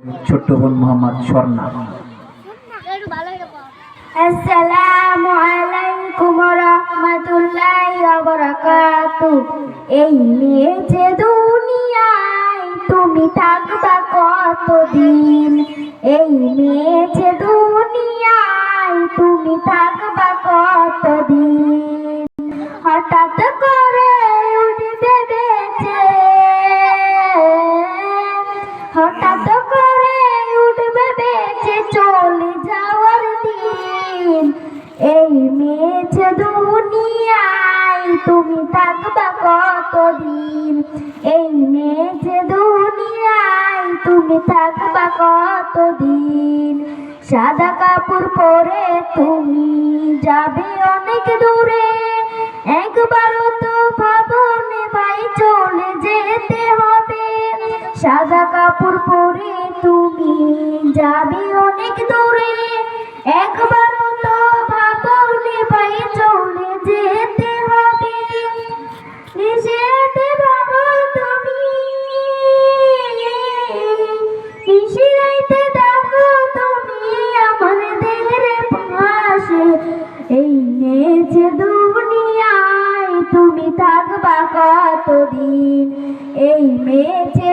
ছোট্ট বোন মোহাম্মদ স্বর্ণা। আসসালামু আলাইকুম ওয়া রাহমাতুল্লাহি ওয়া বারাকাতুহু। এই মেয়ে যে দুনিয়ায় তুমি থাকবা কতদিন, এই মেয়ে যে দুনিয়ায় তুমি থাকবা কতদিন। হঠাৎ করে উঠবে বেঁচে, হঠাৎ করে উঠবে বেঁচে চলে যাওয়ার দিন। এই মেয়ে যে দুনিয়ায় তুমি থাকবা কতদিন, এই মেয়ে যে দুনিয়ায় তুমি থাকবা কতদিন। সাদা কাপড় পরে তুমি যাবে অনেক দূরে, একবারও তো ভাবনে ভাই চলে যেতে হবে। সাদা কাপড় পরে তুমি যাবে অনেক দূরে, একবারও তো ভাবনে ভাই চলে যেতে হবে। নিষেধে ভাবো তুমি, নিশিরাইতে দেখো তুমি আমার দেহের পাশে। এই মেয়ে যে দুনিয়ায় তুমি থাকবা কতদিন, এই মেয়ে যে